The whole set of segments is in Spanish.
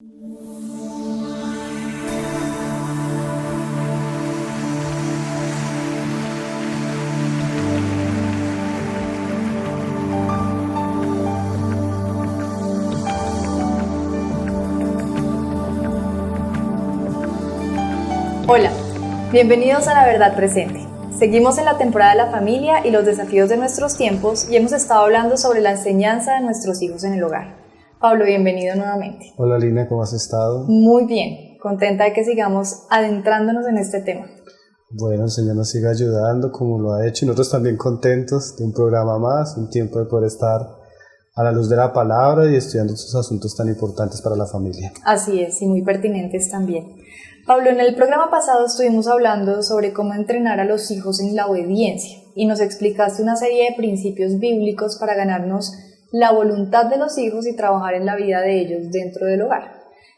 Hola, bienvenidos a La Verdad Presente. Seguimos en la temporada de la familia y los desafíos de nuestros tiempos y hemos estado hablando sobre la enseñanza de nuestros hijos en el hogar. Pablo, bienvenido nuevamente. Hola Lina, ¿cómo has estado? Muy bien, contenta de que sigamos adentrándonos en este tema. Bueno, el Señor nos sigue ayudando como lo ha hecho y nosotros también contentos de un programa más, un tiempo de poder estar a la luz de la palabra y estudiando estos asuntos tan importantes para la familia. Así es, y muy pertinentes también. Pablo, en el programa pasado estuvimos hablando sobre cómo entrenar a los hijos en la obediencia y nos explicaste una serie de principios bíblicos para ganarnos la voluntad de los hijos y trabajar en la vida de ellos dentro del hogar.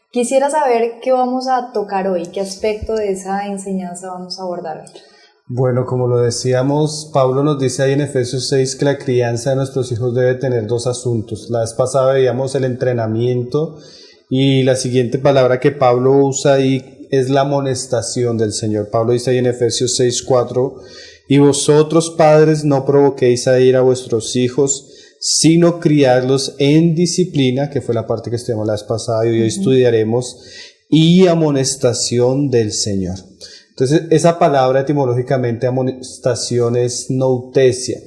Quisiera saber qué vamos a tocar hoy, qué aspecto de esa enseñanza vamos a abordar hoy. Bueno, como lo decíamos, Pablo nos dice ahí en Efesios 6 que la crianza de nuestros hijos debe tener dos asuntos. La vez pasada veíamos el entrenamiento y la siguiente palabra que Pablo usa ahí es la amonestación del Señor. Pablo dice ahí en Efesios 6:4, y vosotros padres no provoquéis a ira a vuestros hijos, sino criadlos en disciplina, que fue la parte que estudiamos la vez pasada y hoy estudiaremos, y amonestación del Señor. Entonces esa palabra etimológicamente amonestación es noutesia,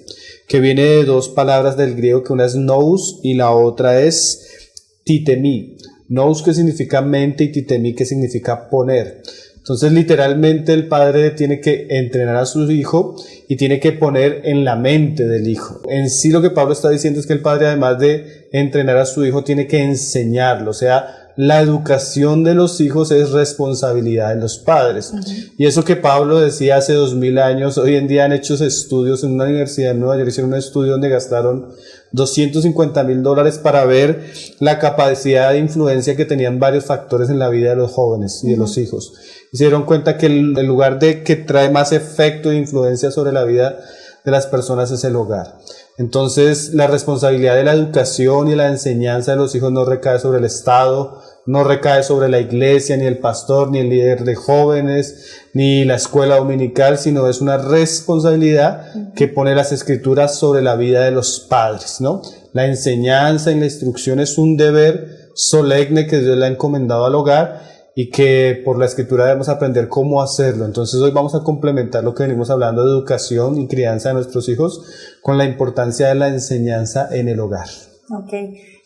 que viene de dos palabras del griego, que una es nous y la otra es titemi. Nous, que significa mente, y titemi, que significa poner. Entonces literalmente el padre tiene que entrenar a su hijo y tiene que poner en la mente del hijo. En sí lo que Pablo está diciendo es que el padre, además de entrenar a su hijo, tiene que enseñarlo. O sea, la educación de los hijos es responsabilidad de los padres. Y eso que Pablo decía hace 2000 años, hoy en día han hecho estudios en una universidad en Nueva York, hicieron un estudio donde gastaron $250,000 para ver la capacidad de influencia que tenían varios factores en la vida de los jóvenes y de los hijos. Y se dieron cuenta que el lugar que trae más efecto e influencia sobre la vida de las personas es el hogar. Entonces, la responsabilidad de la educación y la enseñanza de los hijos no recae sobre el Estado, no recae sobre la iglesia, ni el pastor, ni el líder de jóvenes, ni la escuela dominical, sino es una responsabilidad que pone las Escrituras sobre la vida de los padres, ¿no? La enseñanza y la instrucción es un deber solemne que Dios le ha encomendado al hogar y que por la Escritura debemos aprender cómo hacerlo. Entonces hoy vamos a complementar lo que venimos hablando de educación y crianza de nuestros hijos con la importancia de la enseñanza en el hogar. Ok,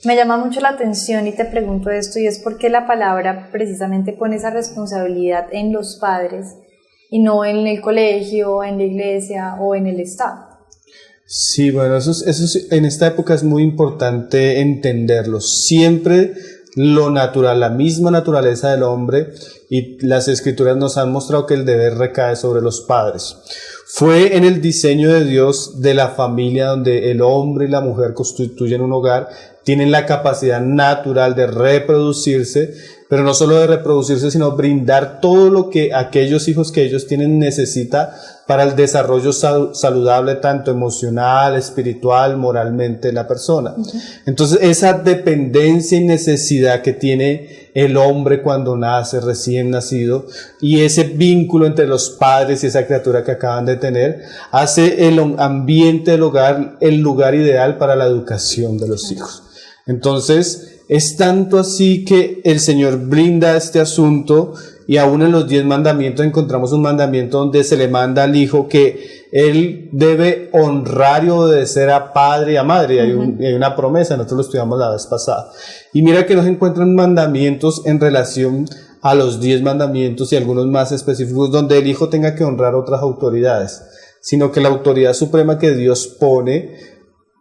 me llama mucho la atención y te pregunto esto, y es porque la palabra precisamente pone esa responsabilidad en los padres y no en el colegio, en la iglesia o en el Estado. Sí, bueno, eso en esta época es muy importante entenderlo. Siempre lo natural, la misma naturaleza del hombre, y las Escrituras nos han mostrado que el deber recae sobre los padres. Fue en el diseño de Dios de la familia donde el hombre y la mujer constituyen un hogar, tienen la capacidad natural de reproducirse, pero no solo de reproducirse, sino brindar todo lo que aquellos hijos que ellos tienen necesita para el desarrollo saludable, tanto emocional, espiritual, moralmente de la persona. Entonces, esa dependencia y necesidad que tiene el hombre cuando nace, recién nacido, y ese vínculo entre los padres y esa criatura que acaban de tener, hace el ambiente del hogar el lugar ideal para la educación de los hijos. Entonces, es tanto así que el Señor brinda este asunto, y aún en los 10 mandamientos encontramos un mandamiento donde se le manda al hijo que él debe honrar y obedecer a padre y a madre. Y hay una promesa, nosotros lo estudiamos la vez pasada. Y mira que nos encuentran mandamientos en relación a los 10 mandamientos y algunos más específicos donde el hijo tenga que honrar otras autoridades, sino que la autoridad suprema que Dios pone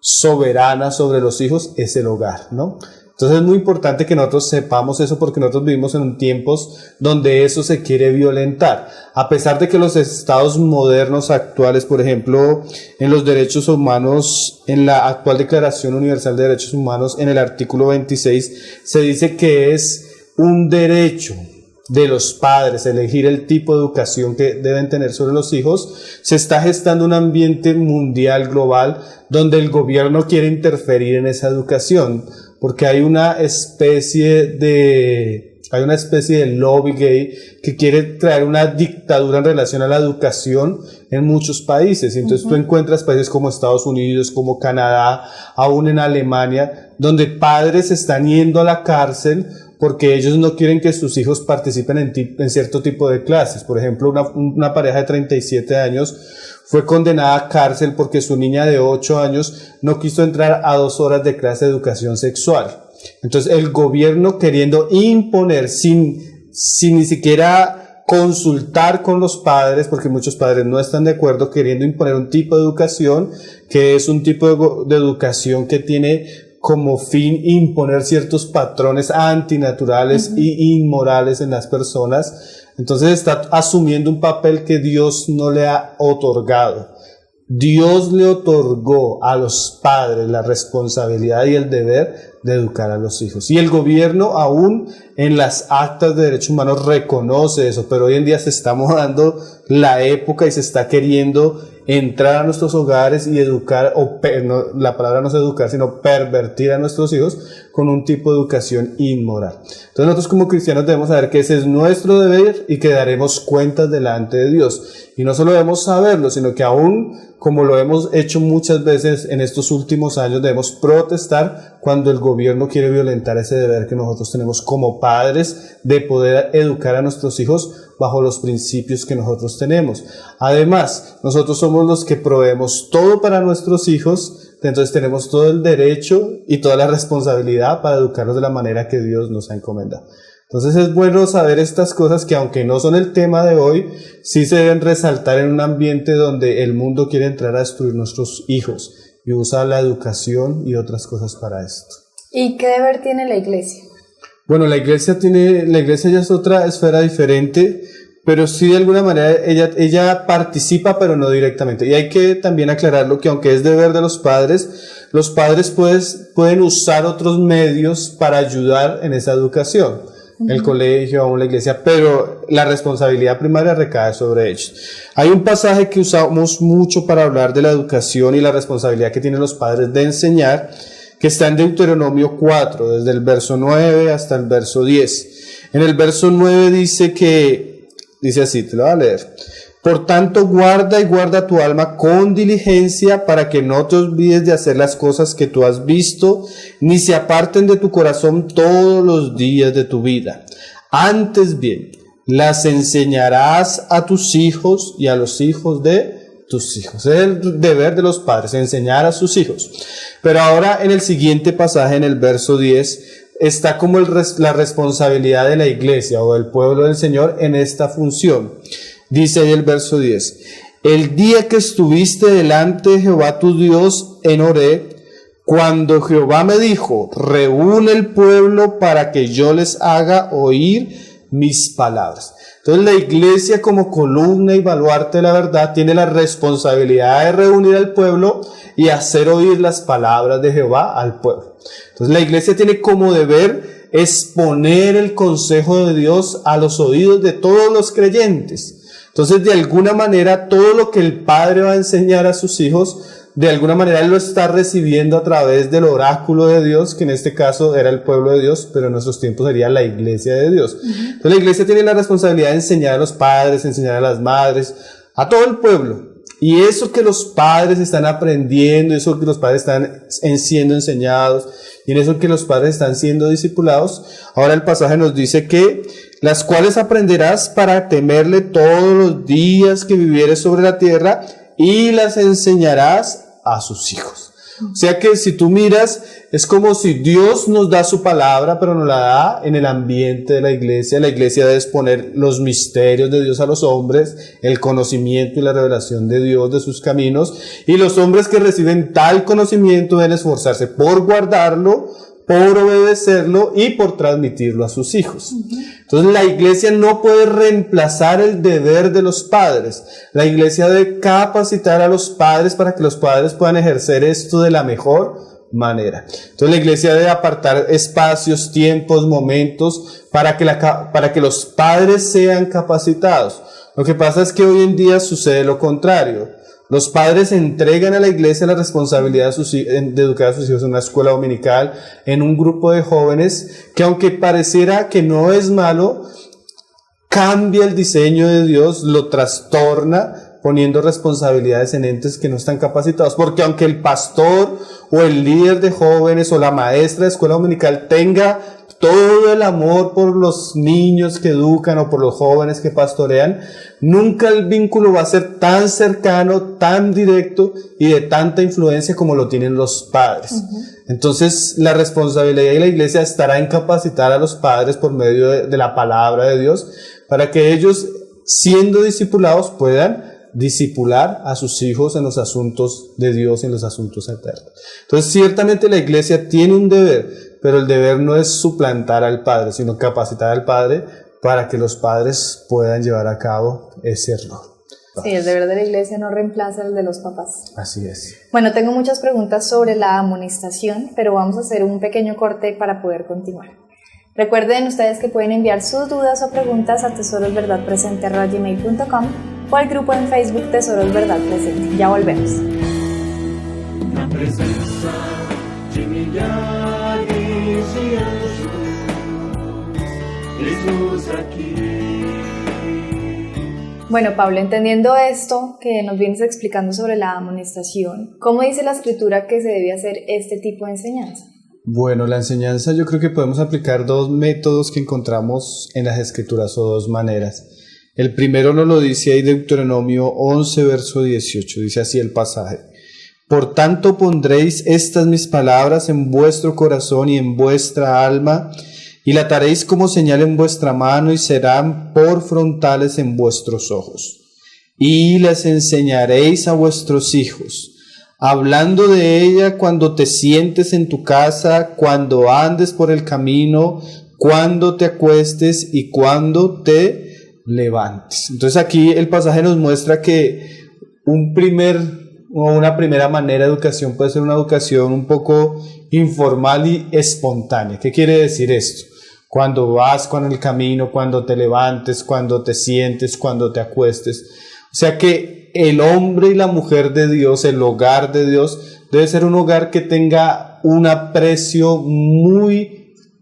soberana sobre los hijos es el hogar, ¿no? Entonces es muy importante que nosotros sepamos eso, porque nosotros vivimos en tiempos donde eso se quiere violentar. A pesar de que los estados modernos actuales, por ejemplo, en los derechos humanos, en la actual Declaración Universal de Derechos Humanos, en el artículo 26, se dice que es un derecho de los padres elegir el tipo de educación que deben tener sobre los hijos. Se está gestando un ambiente mundial, global, donde el gobierno quiere interferir en esa educación, porque hay una especie de lobby gay que quiere traer una dictadura en relación a la educación en muchos países. Entonces tú encuentras países como Estados Unidos, como Canadá, aún en Alemania, donde padres están yendo a la cárcel porque ellos no quieren que sus hijos participen en cierto tipo de clases. Por ejemplo, una pareja de 37 años fue condenada a cárcel porque su niña de 8 años no quiso entrar a 2 horas de clase de educación sexual. Entonces el gobierno, queriendo imponer sin ni siquiera consultar con los padres, porque muchos padres no están de acuerdo, queriendo imponer un tipo de educación que es un tipo de educación que tiene como fin imponer ciertos patrones antinaturales y inmorales en las personas. Entonces está asumiendo un papel que Dios no le ha otorgado. Dios le otorgó a los padres la responsabilidad y el deber de educar a los hijos. Y el gobierno aún en las actas de derechos humanos reconoce eso, pero hoy en día se está mudando la época y se está queriendo entrar a nuestros hogares y educar, la palabra no es educar, sino pervertir a nuestros hijos con un tipo de educación inmoral. Entonces nosotros como cristianos debemos saber que ese es nuestro deber y que daremos cuentas delante de Dios. Y no solo debemos saberlo, sino que aún, como lo hemos hecho muchas veces en estos últimos años, debemos protestar cuando el gobierno quiere violentar ese deber que nosotros tenemos como padres de poder educar a nuestros hijos bajo los principios que nosotros tenemos. Además, nosotros somos los que proveemos todo para nuestros hijos, entonces tenemos todo el derecho y toda la responsabilidad para educarlos de la manera que Dios nos ha encomendado. Entonces es bueno saber estas cosas que, aunque no son el tema de hoy, sí se deben resaltar en un ambiente donde el mundo quiere entrar a destruir nuestros hijos y usa la educación y otras cosas para esto. ¿Y qué deber tiene la iglesia? Bueno, la iglesia ya es otra esfera diferente, pero sí de alguna manera ella participa, pero no directamente. Y hay que también aclararlo que aunque es deber de los padres pueden usar otros medios para ayudar en esa educación. El colegio, aún la iglesia, pero la responsabilidad primaria recae sobre ellos. Hay un pasaje que usamos mucho para hablar de la educación y la responsabilidad que tienen los padres de enseñar, que está en Deuteronomio 4, desde el verso 9 hasta el verso 10. En el verso 9 dice así, te lo voy a leer. Por tanto, guarda tu alma con diligencia para que no te olvides de hacer las cosas que tú has visto, ni se aparten de tu corazón todos los días de tu vida. Antes bien, las enseñarás a tus hijos y a los hijos de tus hijos. Es el deber de los padres, enseñar a sus hijos. Pero ahora en el siguiente pasaje, en el verso 10, está como la responsabilidad de la iglesia o del pueblo del Señor en esta función. Dice ahí el verso 10, el día que estuviste delante de Jehová tu Dios en Horeb, cuando Jehová me dijo, reúne el pueblo para que yo les haga oír mis palabras. Entonces la iglesia, como columna y baluarte de la verdad, tiene la responsabilidad de reunir al pueblo y hacer oír las palabras de Jehová al pueblo. Entonces la iglesia tiene como deber exponer el consejo de Dios a los oídos de todos los creyentes. Entonces, de alguna manera, todo lo que el padre va a enseñar a sus hijos, de alguna manera él lo está recibiendo a través del oráculo de Dios, que en este caso era el pueblo de Dios, pero en nuestros tiempos sería la iglesia de Dios. Entonces, la iglesia tiene la responsabilidad de enseñar a los padres, enseñar a las madres, a todo el pueblo. Y eso que los padres están aprendiendo, eso que los padres están siendo enseñados, y en eso que los padres están siendo discipulados, ahora el pasaje nos dice que las cuales aprenderás para temerle todos los días que vivieres sobre la tierra y las enseñarás a sus hijos. O sea que si tú miras, es como si Dios nos da su palabra, pero nos la da en el ambiente de la iglesia. La iglesia debe exponer los misterios de Dios a los hombres, el conocimiento y la revelación de Dios, de sus caminos. Y los hombres que reciben tal conocimiento deben esforzarse por guardarlo, por obedecerlo y por transmitirlo a sus hijos. Entonces la iglesia no puede reemplazar el deber de los padres. La iglesia debe capacitar a los padres para que los padres puedan ejercer esto de la mejor manera. Entonces la iglesia debe apartar espacios, tiempos, momentos para que los padres sean capacitados. Lo que pasa es que hoy en día sucede lo contrario. Los padres entregan a la iglesia la responsabilidad de educar a sus hijos en una escuela dominical, en un grupo de jóvenes, que aunque pareciera que no es malo, cambia el diseño de Dios, lo trastorna, poniendo responsabilidades en entes que no están capacitados. Porque aunque el pastor o el líder de jóvenes o la maestra de escuela dominical tenga todo el amor por los niños que educan o por los jóvenes que pastorean, nunca el vínculo va a ser tan cercano, tan directo y de tanta influencia como lo tienen los padres. Entonces, la responsabilidad de la iglesia estará en capacitar a los padres por medio de la palabra de Dios, para que ellos, siendo discipulados, puedan discipular a sus hijos en los asuntos de Dios y en los asuntos eternos. Entonces, ciertamente la iglesia tiene un deber, pero el deber no es suplantar al padre, sino capacitar al padre para que los padres puedan llevar a cabo ese rol. Sí, el deber de la iglesia no reemplaza el de los papás. Así es. Bueno, tengo muchas preguntas sobre la amonestación, pero vamos a hacer un pequeño corte para poder continuar. Recuerden ustedes que pueden enviar sus dudas o preguntas a tesorosverdadpresente@gmail.com o al grupo en Facebook Tesoros Verdad Presente. Ya volvemos. Na presença de milhares de anjos, eis-nos aqui. Bueno, Pablo, entendiendo esto que nos vienes explicando sobre la amonestación, ¿cómo dice la Escritura que se debe hacer este tipo de enseñanza? Bueno, la enseñanza, yo creo que podemos aplicar dos métodos que encontramos en las Escrituras, o dos maneras. El primero nos lo dice ahí Deuteronomio 11, verso 18, dice así el pasaje: Por tanto pondréis estas mis palabras en vuestro corazón y en vuestra alma, y la ataréis como señal en vuestra mano, y serán por frontales en vuestros ojos. Y las enseñaréis a vuestros hijos, hablando de ella cuando te sientes en tu casa, cuando andes por el camino, cuando te acuestes y cuando te levantes. Entonces aquí el pasaje nos muestra que una primera manera de educación puede ser una educación un poco informal y espontánea. ¿Qué quiere decir esto? Cuando vas con el camino, cuando te levantes, cuando te sientes, cuando te acuestes. O sea que el hombre y la mujer de Dios, el hogar de Dios, debe ser un hogar que tenga un aprecio muy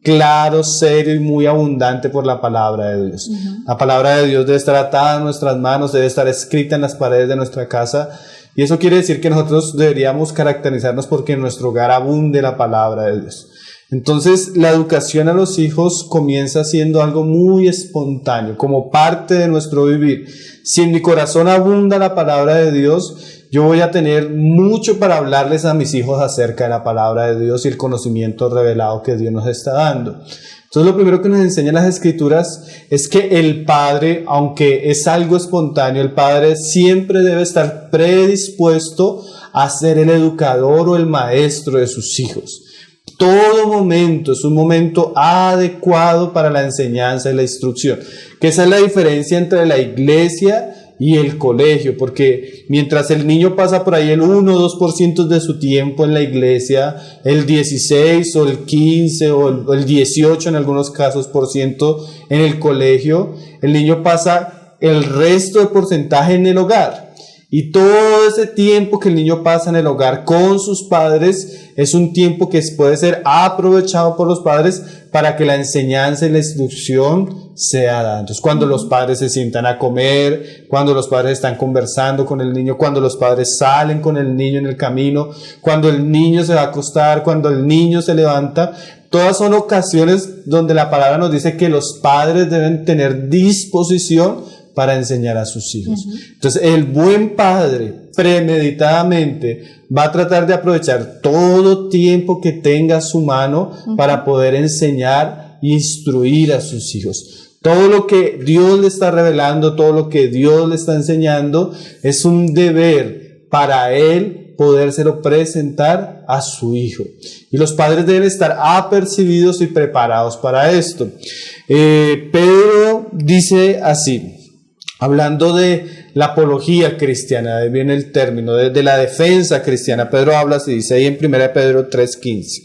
claro, serio y muy abundante por la palabra de Dios. La palabra de Dios debe estar atada en nuestras manos, debe estar escrita en las paredes de nuestra casa, y eso quiere decir que nosotros deberíamos caracterizarnos porque en nuestro hogar abunde la palabra de Dios. Entonces, la educación a los hijos comienza siendo algo muy espontáneo, como parte de nuestro vivir. Si en mi corazón abunda la palabra de Dios, yo voy a tener mucho para hablarles a mis hijos acerca de la palabra de Dios y el conocimiento revelado que Dios nos está dando. Entonces, lo primero que nos enseñan las Escrituras es que el padre, aunque es algo espontáneo, el padre siempre debe estar predispuesto a ser el educador o el maestro de sus hijos. Todo momento es un momento adecuado para la enseñanza y la instrucción, que esa es la diferencia entre la iglesia y el colegio, porque mientras el niño pasa por ahí el 1 o 2% de su tiempo en la iglesia, el 16 o el 15 o el 18 en algunos casos por ciento en el colegio, el niño pasa el resto del porcentaje en el hogar. Y todo ese tiempo que el niño pasa en el hogar con sus padres es un tiempo que puede ser aprovechado por los padres para que la enseñanza y la instrucción sea dada. Entonces, cuando los padres se sientan a comer, cuando los padres están conversando con el niño, cuando los padres salen con el niño en el camino, cuando el niño se va a acostar, cuando el niño se levanta, todas son ocasiones donde la palabra nos dice que los padres deben tener disposición para enseñar a sus hijos. Entonces, el buen padre premeditadamente va a tratar de aprovechar todo tiempo que tenga a su mano para poder enseñar e instruir a sus hijos. Todo lo que Dios le está revelando, todo lo que Dios le está enseñando, es un deber para él podérselo presentar a su hijo. Y los padres deben estar apercibidos y preparados para esto. Pedro dice así, hablando de la apología cristiana, ahí viene el término, de la defensa cristiana. Pedro habla así, dice ahí en 1 Pedro 3:15.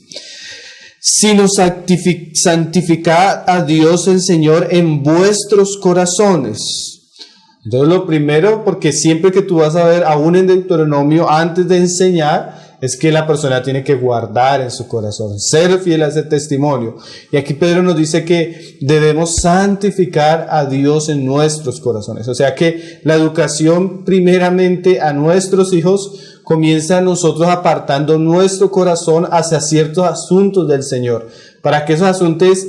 Sino santificad a Dios el Señor en vuestros corazones, Entonces lo primero, porque siempre que tú vas a ver, aún en Deuteronomio, antes de enseñar, es que la persona tiene que guardar en su corazón, ser fiel a ese testimonio. Y aquí Pedro nos dice que debemos santificar a Dios en nuestros corazones. O sea que la educación primeramente a nuestros hijos comienza a nosotros apartando nuestro corazón hacia ciertos asuntos del Señor, para que esos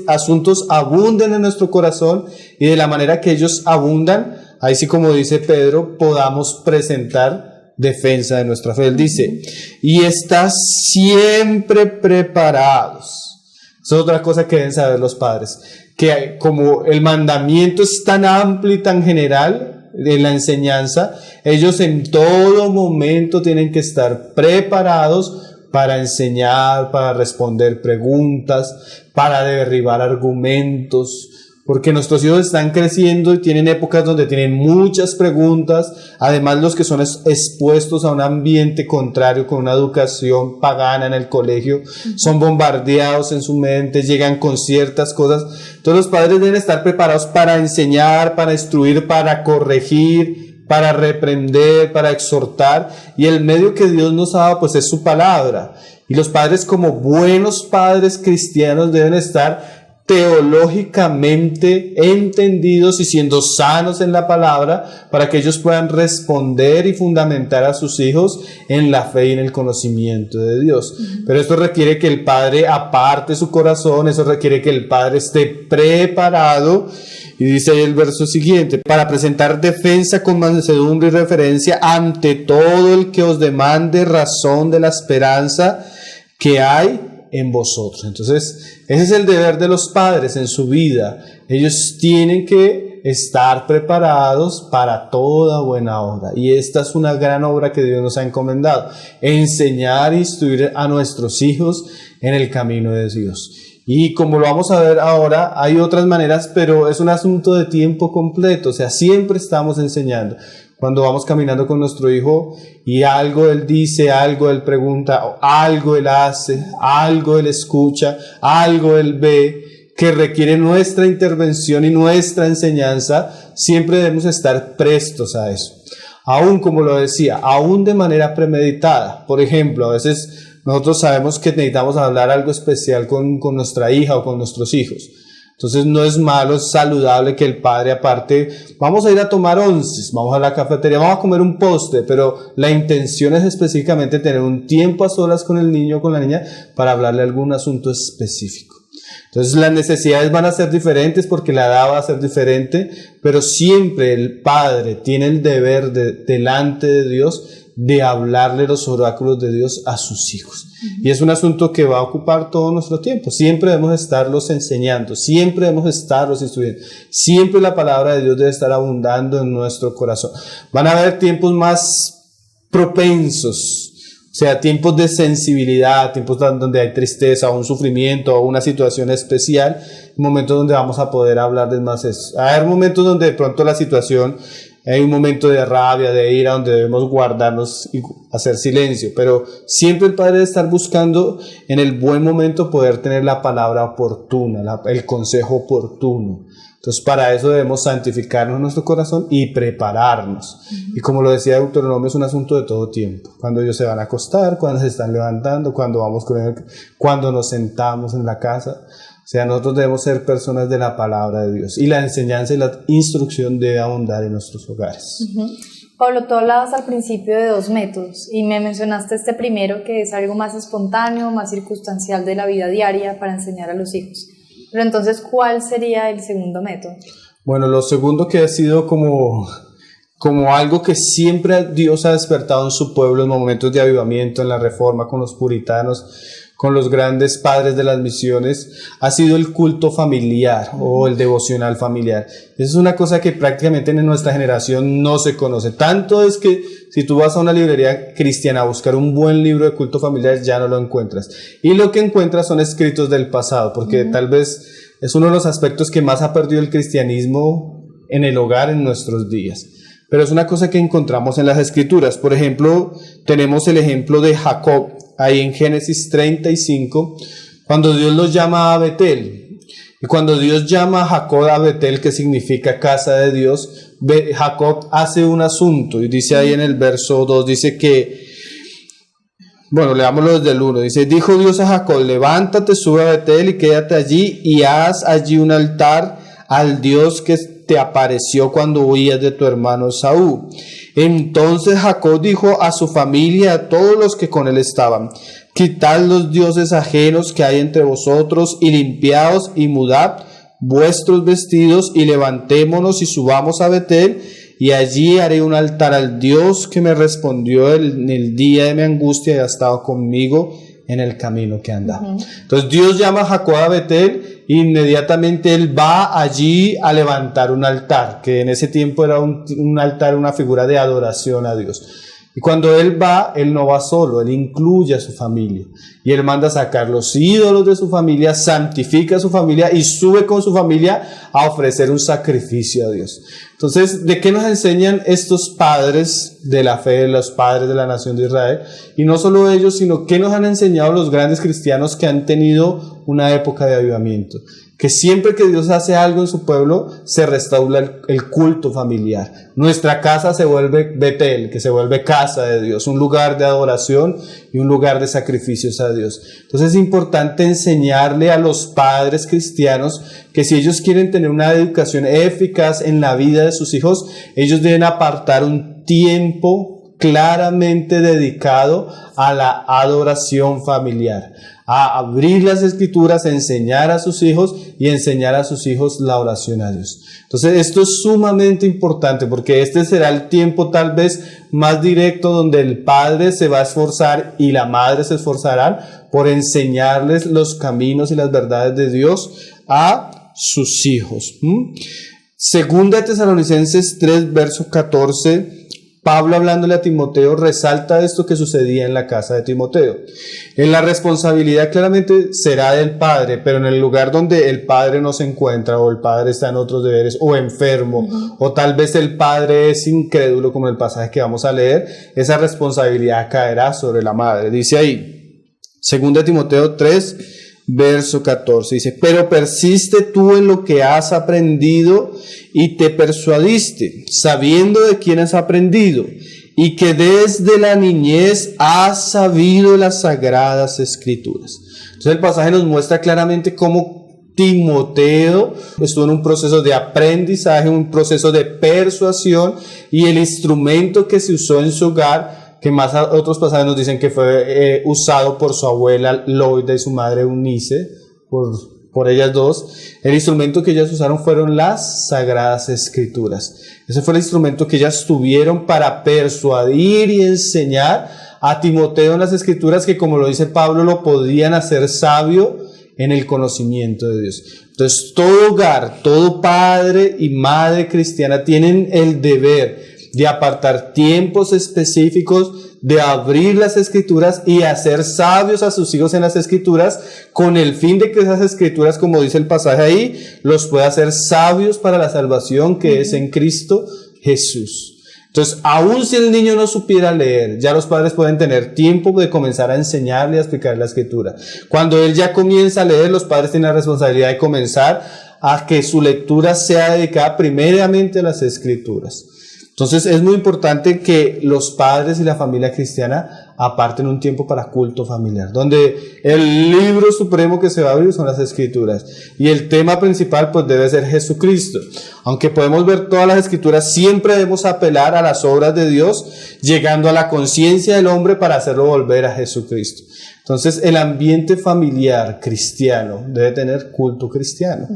asuntos abunden en nuestro corazón, y de la manera que ellos abundan, ahí sí, como dice Pedro, podamos presentar defensa de nuestra fe. Él dice, y estás siempre preparados. Esa es otra cosa que deben saber los padres, que como el mandamiento es tan amplio y tan general en la enseñanza, ellos en todo momento tienen que estar preparados para enseñar, para responder preguntas, para derribar argumentos, porque nuestros hijos están creciendo y tienen épocas donde tienen muchas preguntas. Además, los que son expuestos a un ambiente contrario, con una educación pagana en el colegio, son bombardeados en su mente, llegan con ciertas cosas. Entonces los padres deben estar preparados para enseñar, para instruir, para corregir, para reprender, para exhortar, y el medio que Dios nos ha dado pues es su palabra. Y los padres, como buenos padres cristianos, deben estar teológicamente entendidos y siendo sanos en la palabra, para que ellos puedan responder y fundamentar a sus hijos en la fe y en el conocimiento de Dios. Pero esto requiere que el padre aparte su corazón, eso requiere que el padre esté preparado. Y dice ahí el verso siguiente, para presentar defensa con mansedumbre y reverencia ante todo el que os demande razón de la esperanza que hay en vosotros. Entonces, ese es el deber de los padres en su vida. Ellos tienen que estar preparados para toda buena obra. Y esta es una gran obra que Dios nos ha encomendado: enseñar e instruir a nuestros hijos en el camino de Dios. Y como lo vamos a ver ahora, hay otras maneras, pero es un asunto de tiempo completo. O sea, siempre estamos enseñando. Cuando vamos caminando con nuestro hijo y algo él dice, algo él pregunta, algo él hace, algo él escucha, algo él ve, que requiere nuestra intervención y nuestra enseñanza, siempre debemos estar prestos a eso. Aún, como lo decía, aún de manera premeditada. Por ejemplo, a veces nosotros sabemos que necesitamos hablar algo especial con nuestra hija o con nuestros hijos. Entonces no es malo, es saludable que el padre aparte, vamos a ir a tomar onces, vamos a la cafetería, vamos a comer un postre, pero la intención es específicamente tener un tiempo a solas con el niño o con la niña para hablarle algún asunto específico. Entonces las necesidades van a ser diferentes porque la edad va a ser diferente, pero siempre el padre tiene el deber delante de Dios de hablarle los oráculos de Dios a sus hijos. Y es un asunto que va a ocupar todo nuestro tiempo. Siempre debemos estarlos enseñando, siempre debemos estarlos instruyendo, siempre la palabra de Dios debe estar abundando en nuestro corazón. Van a haber tiempos más propensos, o sea, tiempos de sensibilidad, tiempos donde hay tristeza o un sufrimiento o una situación especial, momentos donde vamos a poder hablarles más eso. Va a haber momentos donde de pronto la situación, hay un momento de rabia, de ira, donde debemos guardarnos y hacer silencio, pero siempre el padre debe estar buscando en el buen momento poder tener la palabra oportuna, el consejo oportuno. Entonces para eso debemos santificarnos en nuestro corazón y prepararnos. Y como lo decía Deuteronomio, es un asunto de todo tiempo. Cuando ellos se van a acostar, cuando se están levantando, cuando vamos con él, cuando nos sentamos en la casa. O sea, nosotros debemos ser personas de la palabra de Dios, y la enseñanza y la instrucción debe abundar en nuestros hogares. Pablo, tú hablabas al principio de dos métodos y me mencionaste este primero, que es algo más espontáneo, más circunstancial de la vida diaria para enseñar a los hijos. Pero entonces, ¿cuál sería el segundo método? Bueno, lo segundo, que ha sido como algo que siempre Dios ha despertado en su pueblo en momentos de avivamiento, en la Reforma, con los puritanos, con los grandes padres de las misiones, ha sido el culto familiar o el devocional familiar. Esa es una cosa que prácticamente en nuestra generación no se conoce. Tanto es que si tú vas a una librería cristiana a buscar un buen libro de culto familiar, ya no lo encuentras. Y lo que encuentras son escritos del pasado, porque tal vez es uno de los aspectos que más ha perdido el cristianismo en el hogar en nuestros días. Pero es una cosa que encontramos en las Escrituras. Por ejemplo, tenemos el ejemplo de Jacob, ahí en Génesis 35, cuando Dios los llama a Betel. Y cuando Dios llama a Jacob a Betel, que significa casa de Dios, Jacob hace un asunto, y dice ahí en el verso 2, dice que, bueno, leámoslo desde el 1, dice, dijo Dios a Jacob, levántate, sube a Betel y quédate allí, y haz allí un altar al Dios que te apareció cuando huías de tu hermano Esaú. Entonces Jacob dijo a su familia, a todos los que con él estaban, quitad los dioses ajenos que hay entre vosotros, y limpiaos y mudad vuestros vestidos, y levantémonos y subamos a Betel, y allí haré un altar al Dios que me respondió en el día de mi angustia y ha estado conmigo en el camino que andaba. Entonces Dios llama a Jacob a Betel, e inmediatamente él va allí a levantar un altar, que en ese tiempo era un altar, una figura de adoración a Dios. Y cuando él va, él no va solo, él incluye a su familia. Y él manda a sacar los ídolos de su familia, santifica a su familia y sube con su familia a ofrecer un sacrificio a Dios. Entonces, ¿de qué nos enseñan estos padres de la fe, los padres de la nación de Israel? Y no solo ellos, sino ¿qué nos han enseñado los grandes cristianos que han tenido una época de avivamiento? Que siempre que Dios hace algo en su pueblo, se restaura el culto familiar. Nuestra casa se vuelve Betel, que se vuelve casa de Dios, un lugar de adoración y un lugar de sacrificios a Dios. Entonces es importante enseñarle a los padres cristianos que si ellos quieren tener una educación eficaz en la vida de sus hijos, ellos deben apartar un tiempo claramente dedicado a la adoración familiar, a abrir las escrituras, a enseñar a sus hijos y enseñar a sus hijos la oración a Dios. Entonces esto es sumamente importante porque este será el tiempo tal vez más directo donde el padre se va a esforzar y la madre se esforzarán por enseñarles los caminos y las verdades de Dios a sus hijos. Segunda de Tesalonicenses 3, verso 14, Pablo, hablándole a Timoteo, resalta esto que sucedía en la casa de Timoteo. En la responsabilidad claramente será del padre, pero en el lugar donde el padre no se encuentra, o el padre está en otros deberes, o enfermo, o tal vez el padre es incrédulo, como en el pasaje que vamos a leer, esa responsabilidad caerá sobre la madre. Dice ahí, 2 Timoteo 3, verso 14, dice, pero persiste tú en lo que has aprendido y te persuadiste, sabiendo de quién has aprendido, y que desde la niñez has sabido las sagradas escrituras. Entonces el pasaje nos muestra claramente cómo Timoteo estuvo en un proceso de aprendizaje, un proceso de persuasión, y el instrumento que se usó en su hogar, que más otros pasajes nos dicen que fue usado por su abuela Loida y su madre Eunice, por ellas dos, el instrumento que ellas usaron fueron las Sagradas Escrituras. Ese fue el instrumento que ellas tuvieron para persuadir y enseñar a Timoteo en las Escrituras, que como lo dice Pablo, lo podían hacer sabio en el conocimiento de Dios. Entonces todo hogar, todo padre y madre cristiana tienen el deber de apartar tiempos específicos, de abrir las escrituras y hacer sabios a sus hijos en las escrituras, con el fin de que esas escrituras, como dice el pasaje ahí, los pueda hacer sabios para la salvación que es en Cristo Jesús. Entonces, aun si el niño no supiera leer, ya los padres pueden tener tiempo de comenzar a enseñarle a explicar la escritura. Cuando él ya comienza a leer, los padres tienen la responsabilidad de comenzar a que su lectura sea dedicada primeramente a las escrituras. Entonces es muy importante que los padres y la familia cristiana aparten un tiempo para culto familiar, donde el libro supremo que se va a abrir son las escrituras, y el tema principal pues debe ser Jesucristo. Aunque podemos ver todas las escrituras, siempre debemos apelar a las obras de Dios, llegando a la conciencia del hombre para hacerlo volver a Jesucristo. Entonces el ambiente familiar cristiano debe tener culto cristiano.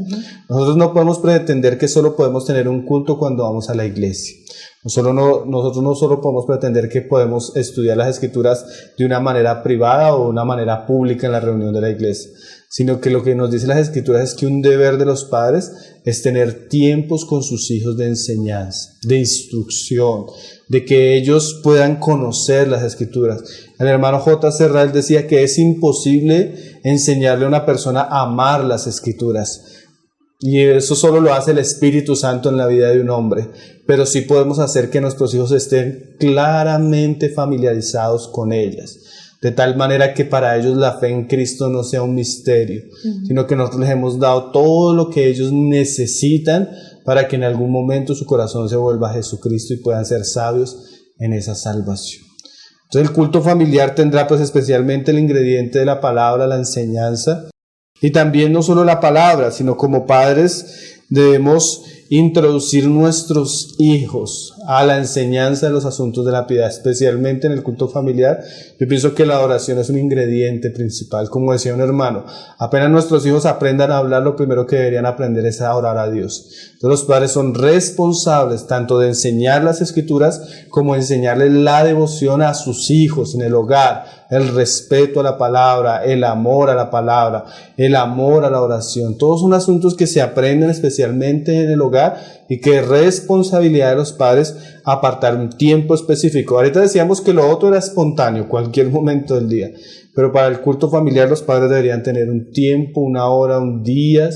Nosotros no podemos pretender que solo podemos tener un culto cuando vamos a la iglesia. Nosotros no solo podemos pretender que podemos estudiar las escrituras de una manera privada o de una manera pública en la reunión de la iglesia, sino que lo que nos dicen las escrituras es que un deber de los padres es tener tiempos con sus hijos de enseñanza, de instrucción, de que ellos puedan conocer las escrituras. El hermano J. Serral decía que es imposible enseñarle a una persona a amar las escrituras, y eso solo lo hace el Espíritu Santo en la vida de un hombre, pero sí podemos hacer que nuestros hijos estén claramente familiarizados con ellas. de tal manera que para ellos la fe en Cristo no sea un misterio, sino que nosotros les hemos dado todo lo que ellos necesitan para que en algún momento su corazón se vuelva a Jesucristo y puedan ser sabios en esa salvación. Entonces el culto familiar tendrá pues especialmente el ingrediente de la palabra, la enseñanza, y también no solo la palabra, sino como padres debemos introducir nuestros hijos a la enseñanza de los asuntos de la piedad, especialmente en el culto familiar. Yo pienso que la oración es un ingrediente principal. Como decía un hermano, apenas nuestros hijos aprendan a hablar, lo primero que deberían aprender es a orar a Dios. Entonces los padres son responsables tanto de enseñar las escrituras como de enseñarles la devoción a sus hijos en el hogar, el respeto a la palabra, el amor a la palabra, el amor a la oración. Todos son asuntos que se aprenden especialmente en el hogar y que es responsabilidad de los padres apartar un tiempo específico. Ahorita decíamos que lo otro era espontáneo, cualquier momento del día, pero para el culto familiar los padres deberían tener un tiempo, una hora, un día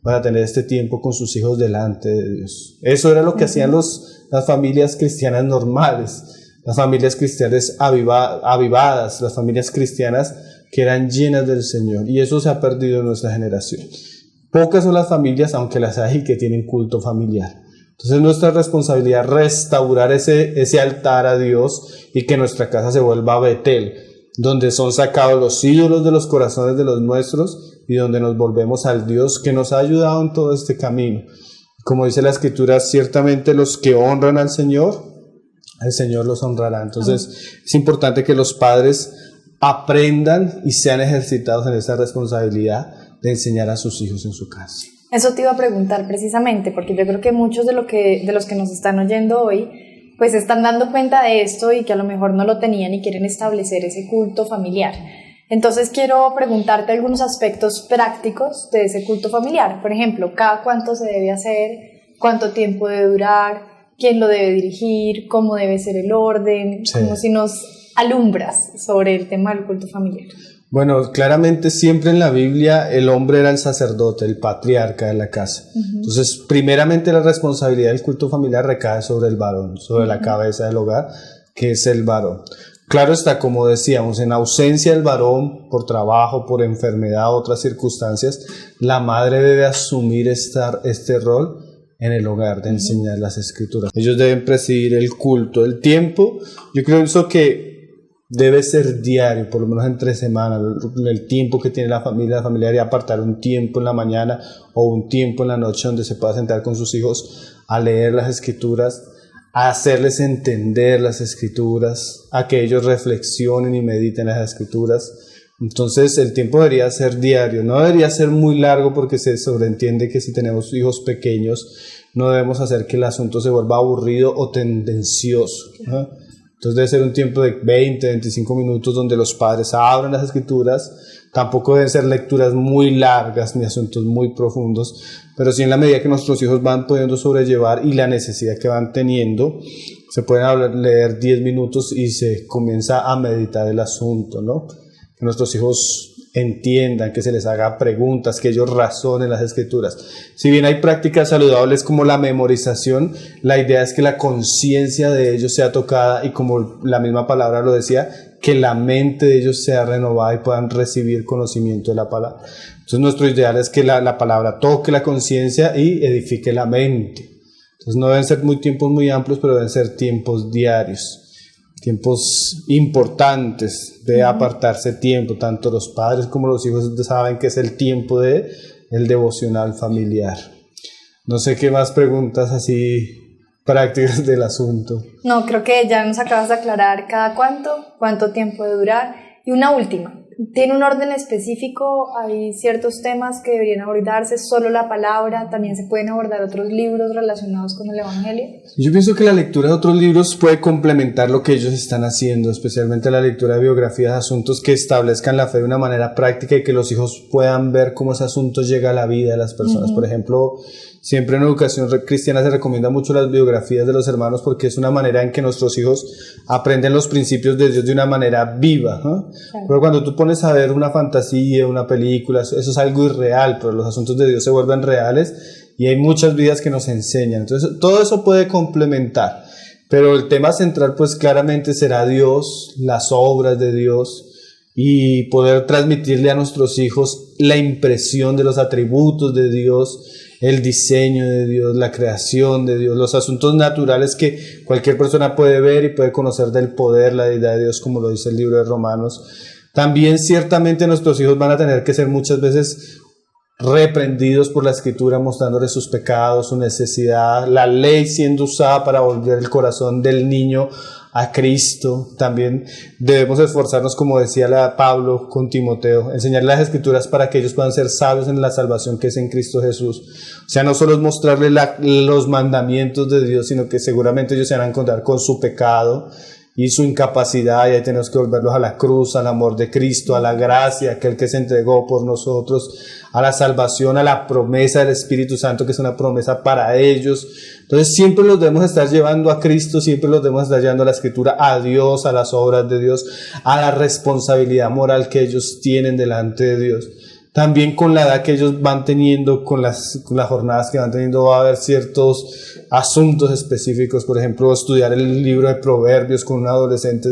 para tener este tiempo con sus hijos delante de Dios. Eso era lo que hacían las familias cristianas normales, las familias cristianas avivadas, las familias cristianas que eran llenas del Señor, y eso se ha perdido en nuestra generación. Pocas son las familias, aunque las hay, que tienen culto familiar. Entonces nuestra responsabilidad es restaurar ese altar a Dios y que nuestra casa se vuelva Betel, donde son sacados los ídolos de los corazones de los nuestros y donde nos volvemos al Dios que nos ha ayudado en todo este camino. Como dice la Escritura, ciertamente los que honran al Señor, el Señor los honrará. Entonces es importante que los padres aprendan y sean ejercitados en esa responsabilidad de enseñar a sus hijos en su casa. Eso te iba a preguntar precisamente, porque yo creo que muchos de los que nos están oyendo hoy, pues están dando cuenta de esto y que a lo mejor no lo tenían y quieren establecer ese culto familiar. Entonces quiero preguntarte algunos aspectos prácticos de ese culto familiar. Por ejemplo, ¿cada cuánto se debe hacer? ¿Cuánto tiempo debe durar? ¿Quién lo debe dirigir? ¿Cómo debe ser el orden? Sí. Como si nos alumbras sobre el tema del culto familiar. Bueno, claramente siempre en la Biblia el hombre era el sacerdote, el patriarca de la casa. Entonces, primeramente la responsabilidad del culto familiar recae sobre el varón, sobre la cabeza del hogar, que es el varón. Claro está, como decíamos, en ausencia del varón, por trabajo, por enfermedad, otras circunstancias, la madre debe asumir este rol en el hogar de enseñar las escrituras. Ellos deben presidir el culto, el tiempo. Yo creo eso que debe ser diario, por lo menos entre semanas, el tiempo que tiene la familia debería apartar un tiempo en la mañana o un tiempo en la noche donde se pueda sentar con sus hijos a leer las escrituras, a hacerles entender las escrituras, a que ellos reflexionen y mediten las escrituras. Entonces el tiempo debería ser diario, no debería ser muy largo porque se sobreentiende que si tenemos hijos pequeños no debemos hacer que el asunto se vuelva aburrido o tendencioso, ¿no? Entonces debe ser un tiempo de 20, 25 minutos donde los padres abran las escrituras. Tampoco deben ser lecturas muy largas ni asuntos muy profundos, pero sí en la medida que nuestros hijos van pudiendo sobrellevar y la necesidad que van teniendo, se pueden leer 10 minutos y se comienza a meditar el asunto, ¿no? Que nuestros hijos entiendan, que se les haga preguntas, que ellos razonen las escrituras. Si bien hay prácticas saludables como la memorización, la idea es que la conciencia de ellos sea tocada y, como la misma palabra lo decía, que la mente de ellos sea renovada y puedan recibir conocimiento de la palabra. Entonces nuestro ideal es que la palabra toque la conciencia y edifique la mente. Entonces no deben ser tiempos muy amplios, pero deben ser tiempos diarios. Tiempos importantes de apartarse tiempo, tanto los padres como los hijos saben que es el tiempo de el devocional familiar. No sé qué más preguntas así prácticas del asunto. No, creo que ya nos acabas de aclarar cuánto tiempo de durar. Y una última, ¿tiene un orden específico? ¿Hay ciertos temas que deberían abordarse? ¿Solo la palabra? ¿También se pueden abordar otros libros relacionados con el Evangelio? Yo pienso que la lectura de otros libros puede complementar lo que ellos están haciendo, especialmente la lectura de biografías, asuntos que establezcan la fe de una manera práctica y que los hijos puedan ver cómo ese asunto llega a la vida de las personas. Por ejemplo, siempre en educación cristiana se recomienda mucho las biografías de los hermanos porque es una manera en que nuestros hijos aprenden los principios de Dios de una manera viva, ¿no? Claro. Pero cuando tú pones a ver una fantasía, una película, eso es algo irreal, pero los asuntos de Dios se vuelven reales y hay muchas vidas que nos enseñan. Entonces todo eso puede complementar, pero el tema central pues claramente será Dios, las obras de Dios, y poder transmitirle a nuestros hijos la impresión de los atributos de Dios, el diseño de Dios, la creación de Dios, los asuntos naturales que cualquier persona puede ver y puede conocer del poder, la deidad de Dios, como lo dice el libro de Romanos. También ciertamente nuestros hijos van a tener que ser muchas veces reprendidos por la Escritura, mostrándoles sus pecados, su necesidad, la ley siendo usada para volver el corazón del niño a Cristo. También debemos esforzarnos, como decía Pablo con Timoteo, enseñar las Escrituras para que ellos puedan ser sabios en la salvación que es en Cristo Jesús. O sea, no solo es mostrarles los mandamientos de Dios, sino que seguramente ellos se van a encontrar con su pecado y su incapacidad, y ahí tenemos que volverlos a la cruz, al amor de Cristo, a la gracia, aquel que se entregó por nosotros, a la salvación, a la promesa del Espíritu Santo, que es una promesa para ellos. Entonces siempre los debemos estar llevando a Cristo, siempre los debemos estar llevando a la Escritura, a Dios, a las obras de Dios, a la responsabilidad moral que ellos tienen delante de Dios. También con la edad que ellos van teniendo, con las jornadas que van teniendo, va a haber ciertos asuntos específicos. Por ejemplo, estudiar el libro de Proverbios con un adolescente,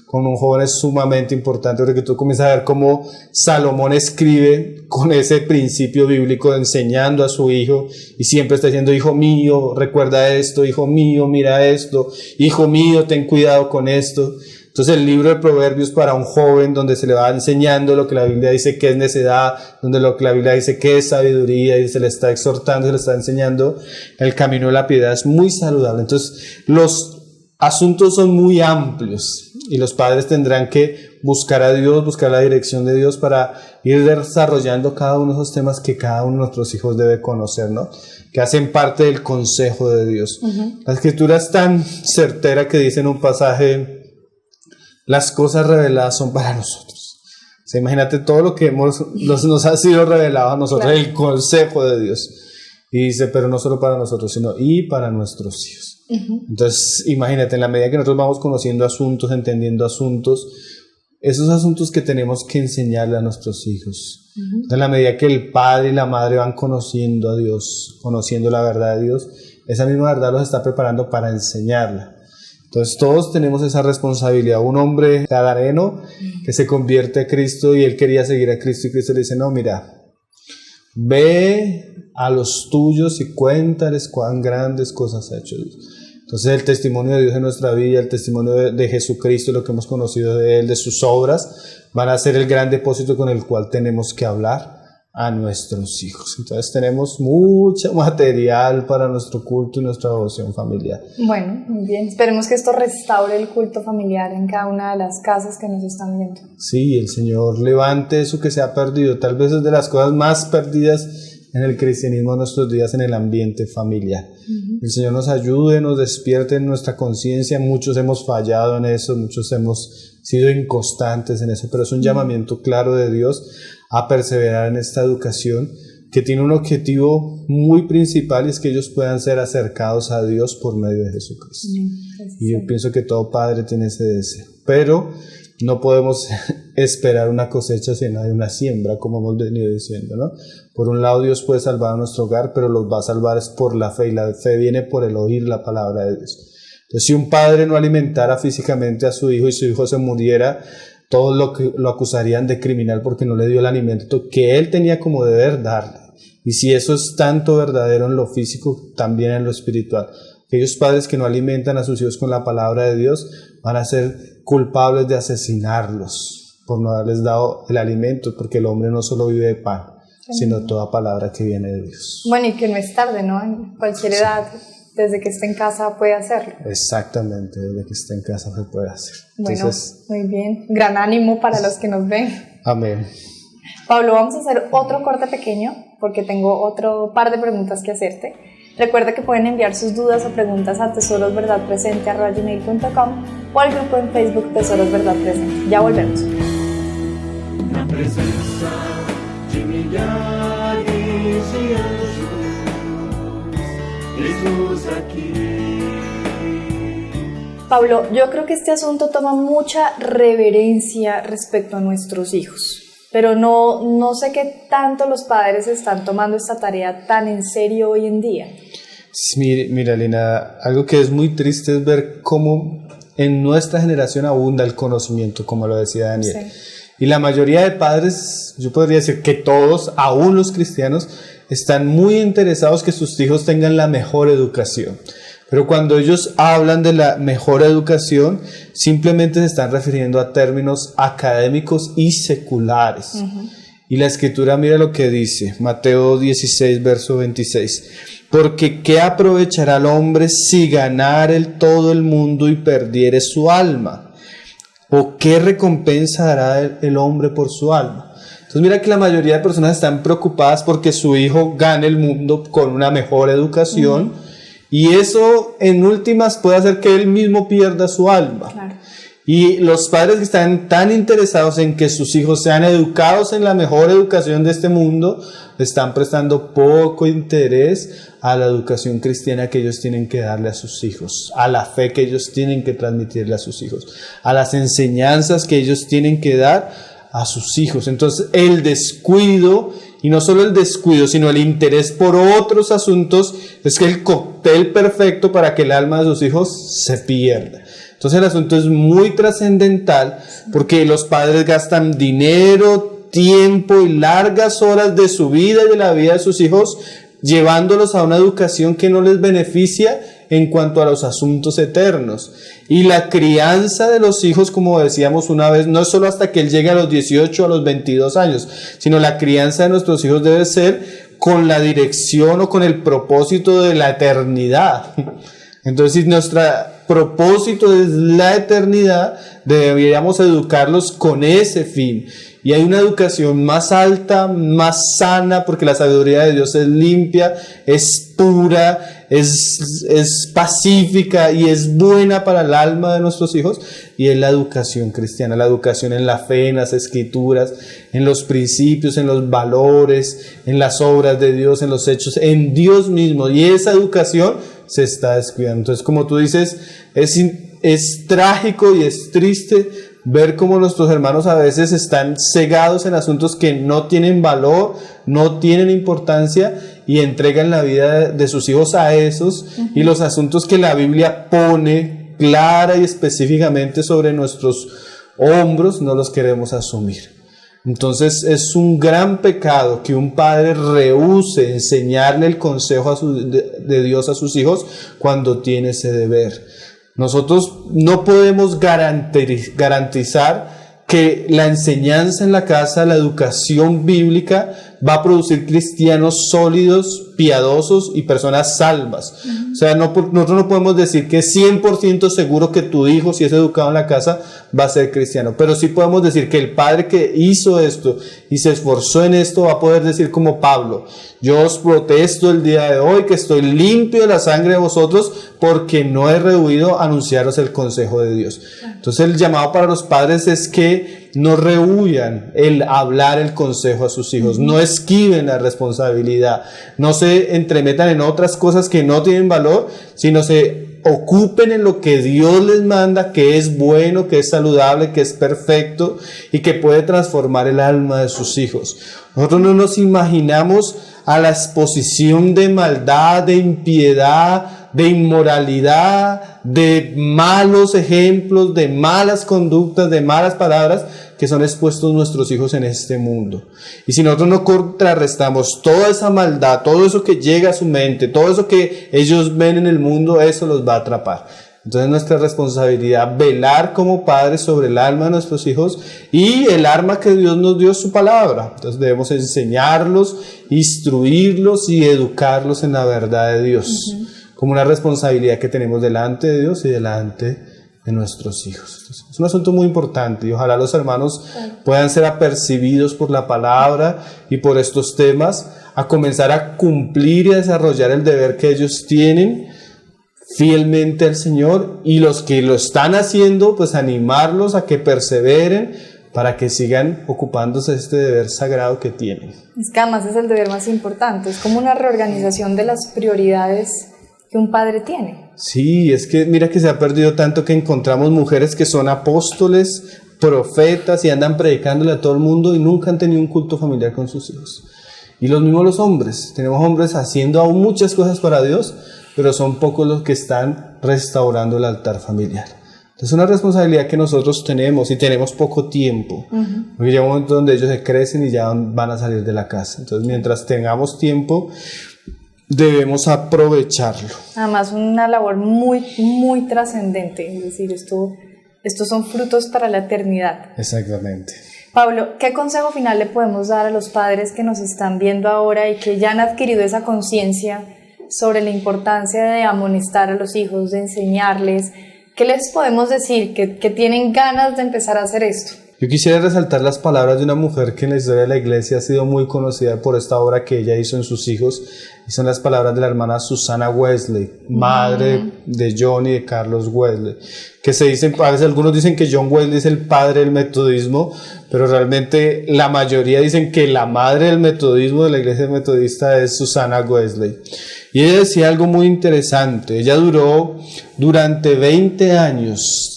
con un joven es sumamente importante, porque tú comienzas a ver cómo Salomón escribe con ese principio bíblico, enseñando a su hijo, y siempre está diciendo: hijo mío, recuerda esto, hijo mío, mira esto, hijo mío, ten cuidado con esto. Entonces el libro de Proverbios para un joven, donde se le va enseñando lo que la Biblia dice que es necedad, donde lo que la Biblia dice que es sabiduría, y se le está exhortando, se le está enseñando el camino de la piedad, es muy saludable. Entonces los asuntos son muy amplios y los padres tendrán que buscar a Dios, buscar la dirección de Dios para ir desarrollando cada uno de esos temas que cada uno de nuestros hijos debe conocer, ¿no? Que hacen parte del consejo de Dios. La Escritura es tan certera que dice en un pasaje: las cosas reveladas son para nosotros. O sea, imagínate todo lo que nos ha sido revelado a nosotros, claro. El consejo de Dios. Y dice, pero no solo para nosotros, sino y para nuestros hijos. Entonces, imagínate, en la medida que nosotros vamos conociendo asuntos, entendiendo asuntos, esos asuntos que tenemos que enseñarle a nuestros hijos. En la medida que el padre y la madre van conociendo a Dios, conociendo la verdad de Dios, esa misma verdad los está preparando para enseñarla. Entonces todos tenemos esa responsabilidad. Un hombre gadareno que se convierte a Cristo y él quería seguir a Cristo, y Cristo le dice: no, mira, ve a los tuyos y cuéntales cuán grandes cosas ha hecho Dios. Entonces el testimonio de Dios en nuestra vida, el testimonio de Jesucristo, lo que hemos conocido de Él, de sus obras, van a ser el gran depósito con el cual tenemos que hablar a nuestros hijos. Entonces tenemos mucho material para nuestro culto y nuestra devoción familiar. Bueno, muy bien. Esperemos que esto restaure el culto familiar en cada una de las casas que nos están viendo. Sí, el Señor levante eso que se ha perdido. Tal vez es de las cosas más perdidas en el cristianismo en nuestros días, en el ambiente familiar. El Señor nos ayude, nos despierte en nuestra conciencia. Muchos hemos fallado en eso, muchos hemos sido inconstantes en eso, pero es un llamamiento claro de Dios a perseverar en esta educación, que tiene un objetivo muy principal, y es que ellos puedan ser acercados a Dios por medio de Jesucristo. Y yo pienso que todo padre tiene ese deseo, pero no podemos esperar una cosecha si no hay una siembra, como hemos venido diciendo, ¿no? Por un lado, Dios puede salvar a nuestro hogar, pero los va a salvar es por la fe, y la fe viene por el oír la palabra de Dios. Entonces, si un padre no alimentara físicamente a su hijo y su hijo se muriera, todos lo acusarían de criminal porque no le dio el alimento que él tenía como deber darle. Y si eso es tanto verdadero en lo físico, también en lo espiritual. Aquellos padres que no alimentan a sus hijos con la palabra de Dios van a ser culpables de asesinarlos por no haberles dado el alimento, porque el hombre no solo vive de pan, sino toda palabra que viene de Dios. Bueno, y que no es tarde, ¿no? En cualquier edad, desde que esté en casa puede hacerlo. Exactamente, desde que esté en casa se puede hacer. Bueno, entonces, muy bien. Gran ánimo para los que nos ven. Amén. Pablo, vamos a hacer otro corte pequeño porque tengo otro par de preguntas que hacerte. Recuerda que pueden enviar sus dudas o preguntas a tesorosverdadpresente@gmail.com o al grupo en Facebook Tesoros Verdad Presente. Ya volvemos. Na presença de milhares de anjos, Jesus aqui. Pablo, yo creo que este asunto toma mucha reverencia respecto a nuestros hijos, pero no sé qué tanto los padres están tomando esta tarea tan en serio hoy en día. Mira, Lina, algo que es muy triste es ver cómo en nuestra generación abunda el conocimiento, como lo decía Daniel. Sí. Y la mayoría de padres, yo podría decir que todos, aún los cristianos, están muy interesados que sus hijos tengan la mejor educación. Pero cuando ellos hablan de la mejor educación, simplemente se están refiriendo a términos académicos y seculares. Y la Escritura, mira lo que dice, Mateo 16, verso 26. Porque ¿qué aprovechará el hombre si ganare todo el mundo y perdiere su alma? ¿O qué recompensa dará el hombre por su alma? Entonces mira que la mayoría de personas están preocupadas porque su hijo gane el mundo con una mejor educación, y eso en últimas puede hacer que él mismo pierda su alma. Claro. Y los padres que están tan interesados en que sus hijos sean educados en la mejor educación de este mundo, están prestando poco interés a la educación cristiana que ellos tienen que darle a sus hijos, a la fe que ellos tienen que transmitirle a sus hijos, a las enseñanzas que ellos tienen que dar a sus hijos. Entonces el descuido, y no solo el descuido, sino el interés por otros asuntos, es que el cóctel perfecto para que el alma de sus hijos se pierda. Entonces el asunto es muy trascendental porque los padres gastan dinero, tiempo y largas horas de su vida y de la vida de sus hijos llevándolos a una educación que no les beneficia en cuanto a los asuntos eternos. Y la crianza de los hijos, como decíamos una vez, no es solo hasta que él llegue a los 18 o a los 22 años, sino la crianza de nuestros hijos debe ser con la dirección o con el propósito de la eternidad. Entonces, si nuestro propósito es la eternidad, deberíamos educarlos con ese fin. Y hay una educación más alta, más sana, porque la sabiduría de Dios es limpia, es pura, es pacífica y es buena para el alma de nuestros hijos. Y es la educación cristiana, la educación en la fe, en las escrituras, en los principios, en los valores, en las obras de Dios, en los hechos, en Dios mismo. Y esa educación se está descuidando. Entonces, como tú dices, es trágico y es triste ver cómo nuestros hermanos a veces están cegados en asuntos que no tienen valor, no tienen importancia, y entregan la vida de sus hijos a esos, y los asuntos que la Biblia pone clara y específicamente sobre nuestros hombros no los queremos asumir. Entonces es un gran pecado que un padre rehúse enseñarle el consejo de Dios a sus hijos cuando tiene ese deber. Nosotros no podemos garantizar que la enseñanza en la casa, la educación bíblica, va a producir cristianos sólidos, piadosos y personas salvas. O sea, nosotros no podemos decir que es 100% seguro que tu hijo, si es educado en la casa, va a ser cristiano. Pero sí podemos decir que el padre que hizo esto y se esforzó en esto va a poder decir como Pablo: yo os protesto el día de hoy que estoy limpio de la sangre de vosotros porque no he rehuido anunciaros el consejo de Dios. Entonces el llamado para los padres es que no rehuyan el hablar el consejo a sus hijos, no esquiven la responsabilidad, no se entremetan en otras cosas que no tienen valor, sino se ocupen en lo que Dios les manda, que es bueno, que es saludable, que es perfecto y que puede transformar el alma de sus hijos. Nosotros no nos imaginamos a la exposición de maldad, de impiedad, de inmoralidad, de malos ejemplos, de malas conductas, de malas palabras que son expuestos nuestros hijos en este mundo. Y si nosotros no contrarrestamos toda esa maldad, todo eso que llega a su mente, todo eso que ellos ven en el mundo, eso los va a atrapar. Entonces nuestra responsabilidad velar como padres sobre el alma de nuestros hijos y el arma que Dios nos dio es su palabra. Entonces debemos enseñarlos, instruirlos y educarlos en la verdad de Dios, como una responsabilidad que tenemos delante de Dios y delante de nuestros hijos. Entonces, es un asunto muy importante y ojalá los hermanos puedan ser apercibidos por la palabra y por estos temas, a comenzar a cumplir y a desarrollar el deber que ellos tienen fielmente al Señor, y los que lo están haciendo, pues animarlos a que perseveren para que sigan ocupándose de este deber sagrado que tienen. Es que además es el deber más importante, es como una reorganización de las prioridades que un padre tiene. Sí, es que mira que se ha perdido tanto que encontramos mujeres que son apóstoles, profetas y andan predicándole a todo el mundo y nunca han tenido un culto familiar con sus hijos. Y los mismos los hombres, tenemos hombres haciendo aún muchas cosas para Dios, pero son pocos los que están restaurando el altar familiar. Entonces es una responsabilidad que nosotros tenemos y tenemos poco tiempo, porque llega un momento donde ellos se crecen y ya van a salir de la casa. Entonces mientras tengamos tiempo, debemos aprovecharlo. Además, una labor muy, muy trascendente, es decir, estos son frutos para la eternidad. Exactamente. Pablo, ¿qué consejo final le podemos dar a los padres que nos están viendo ahora y que ya han adquirido esa conciencia sobre la importancia de amonestar a los hijos, de enseñarles? ¿Qué les podemos decir que tienen ganas de empezar a hacer esto? Yo quisiera resaltar las palabras de una mujer que en la historia de la iglesia ha sido muy conocida por esta obra que ella hizo en sus hijos, y son las palabras de la hermana Susana Wesley, madre de John y de Carlos Wesley, que se dicen, a veces algunos dicen que John Wesley es el padre del metodismo, pero realmente la mayoría dicen que la madre del metodismo de la iglesia metodista es Susana Wesley. Y ella decía algo muy interesante. Ella duró durante 20 años